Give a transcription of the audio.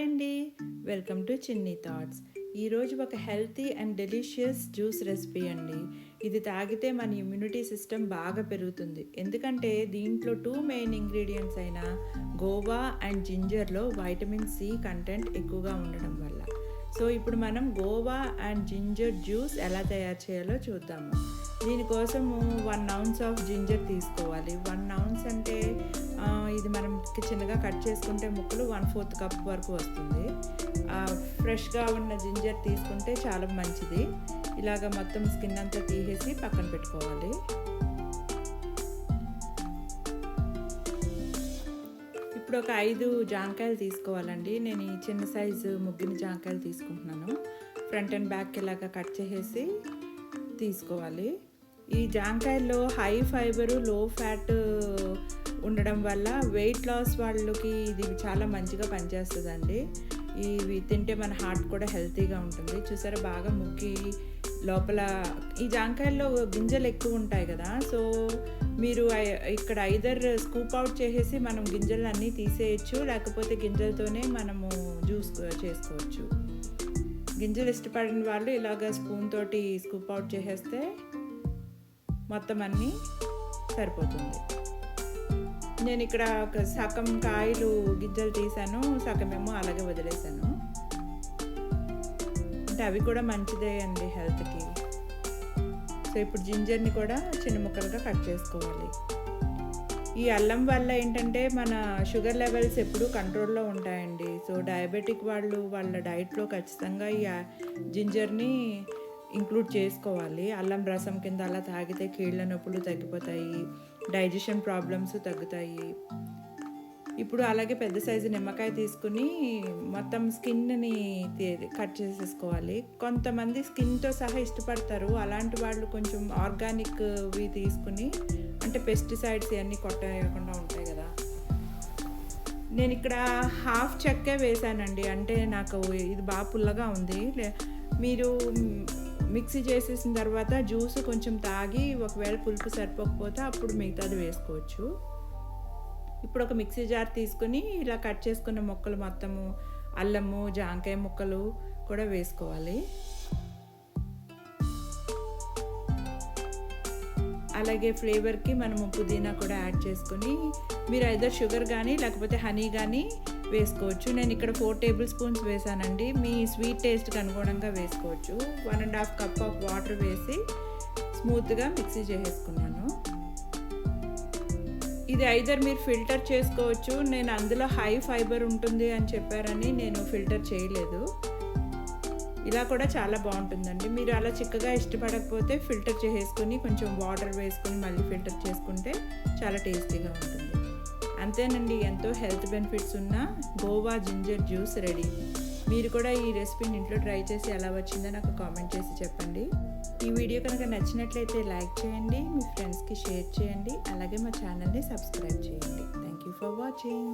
Hi అండి, welcome to చిన్ని thoughts. ఈరోజు ఒక healthy and delicious juice recipe అండి. ఇది తాగితే మన ఇమ్యూనిటీ సిస్టమ్ బాగా పెరుగుతుంది. ఎందుకంటే దీంట్లో 2 మెయిన్ ఇంగ్రీడియంట్స్ అయిన గోవా అండ్ జింజర్లో వైటమిన్ సి కంటెంట్ ఎక్కువగా ఉండడం వల్ల. సో ఇప్పుడు మనం గోవా అండ్ జింజర్ జ్యూస్ ఎలా తయారు చేయాలో చూద్దాము. దీనికోసము 1 ounce ఆఫ్ జింజర్ తీసుకోవాలి. 1 ounce అంటే ఇది మనం చిన్నగా కట్ చేసుకుంటే ముక్కలు 1/4 కప్ వరకు వస్తుంది. ఫ్రెష్గా ఉన్న జింజర్ తీసుకుంటే చాలా మంచిది. ఇలాగ మొత్తం స్కిన్ అంతా తీసేసి పక్కన పెట్టుకోవాలి. ఇప్పుడు ఒక 5 జాంకాయలు తీసుకోవాలండి. నేను ఈ చిన్న సైజు ముగ్గిన జాంకాయలు తీసుకుంటున్నాను. ఫ్రంట్ అండ్ బ్యాక్ ఇలాగ కట్ చేసేసి తీసుకోవాలి. ఈ జాంకాయల్లో హై ఫైబరు, లో ఫ్యాట్ ఉండడం వల్ల వెయిట్ లాస్ వాళ్ళకి ఇది చాలా మంచిగా పనిచేస్తుందండి. ఇవి తింటే మన హార్ట్ కూడా హెల్తీగా ఉంటుంది. చూసారా, బాగా ముగ్గి లోపల ఈ జాంకాయల్లో గింజలు ఎక్కువ ఉంటాయి కదా. సో మీరు ఇక్కడ ఐదర్ స్కూప్ అవుట్ చేసేసి మనం గింజలన్నీ తీసేయచ్చు, లేకపోతే గింజలతోనే మనము జ్యూస్ చేసుకోవచ్చు. గింజలు ఇష్టపడిన వాళ్ళు ఇలాగ స్పూన్ తోటి స్కూప్ అవుట్ చేసేస్తే మొత్తం అన్నీ సరిపోతుంది. నేను ఇక్కడ ఒక సగం కాయలు గింజలు తీసాను, సగమేమో అలాగే వదిలేసాను. అంటే అవి కూడా మంచిదే అండి హెల్త్కి. సో ఇప్పుడు జింజర్ని కూడా చిన్న ముక్కలుగా కట్ చేసుకోవాలి. ఈ అల్లం వల్ల ఏంటంటే మన షుగర్ లెవెల్స్ ఎప్పుడూ కంట్రోల్లో ఉంటాయండి. సో డయాబెటిక్ వాళ్ళు వాళ్ళ డైట్లో ఖచ్చితంగా ఈ జింజర్ని ఇంక్లూడ్ చేసుకోవాలి. అల్లం రసం కింద అలా తాగితే కీళ్ళ నొప్పులు తగ్గిపోతాయి, డైజెషన్ ప్రాబ్లమ్స్ తగ్గుతాయి. ఇప్పుడు అలాగే పెద్ద సైజు నిమ్మకాయ తీసుకుని మొత్తం స్కిన్ని కట్ చేసేసుకోవాలి. కొంతమంది స్కిన్తో సహా ఇష్టపడతారు. అలాంటి వాళ్ళు కొంచెం ఆర్గానిక్వి తీసుకుని, అంటే పెస్టిసైడ్స్ ఇవన్నీ కొట్టకుండా ఉంటాయి కదా. నేను ఇక్కడ హాఫ్ చెక్కే వేసానండి, అంటే నాకు ఇది బాగా పుల్లగా ఉంది. మీరు మిక్సీ చేసేసిన తర్వాత జ్యూస్ కొంచెం తాగి ఒకవేళ పులుపు సరిపోకపోతే అప్పుడు మిగతాది వేసుకోవచ్చు. ఇప్పుడు ఒక మిక్సీ జార్ తీసుకుని ఇలా కట్ చేసుకున్న ముక్కలు మొత్తము అల్లము, జాంకాయ ముక్కలు కూడా వేసుకోవాలి. అలాగే ఫ్లేవర్కి మనము పుదీనా కూడా యాడ్ చేసుకొని, మీరు ఐదర్ షుగర్ కానీ లేకపోతే హనీ కానీ వేసుకోవచ్చు. నేను ఇక్కడ 4 టేబుల్ స్పూన్స్ వేసానండి. మీ స్వీట్ టేస్ట్కి అనుగుణంగా వేసుకోవచ్చు. 1.5 కప్ ఆఫ్ వాటర్ వేసి స్మూత్గా మిక్సీ చేసేసుకున్నాను. ఇది ఐదర్ మీరు ఫిల్టర్ చేసుకోవచ్చు. నేను అందులో హై ఫైబర్ ఉంటుంది అని చెప్పారని నేను ఫిల్టర్ చేయలేదు. ఇలా కూడా చాలా బాగుంటుందండి. మీరు అలా చిక్కగా ఇష్టపడకపోతే ఫిల్టర్ చేసేసుకొని కొంచెం వాటర్ వేసుకొని మళ్ళీ ఫిల్టర్ చేసుకుంటే చాలా టేస్టీగా ఉంటుంది. అంతేనండి, ఎంతో హెల్త్ బెనిఫిట్స్ ఉన్న గోవా జింజర్ జ్యూస్ రెడీ. మీరు కూడా ఈ రెసిపీని ఇంట్లో ట్రై చేసి ఎలా వచ్చిందో నాకు కామెంట్ చేసి చెప్పండి. ఈ వీడియో కనుక నచ్చినట్లయితే లైక్ చేయండి, మీ ఫ్రెండ్స్కి షేర్ చేయండి, అలాగే మా ఛానల్ని సబ్స్క్రైబ్ చేయండి. Thank you for watching.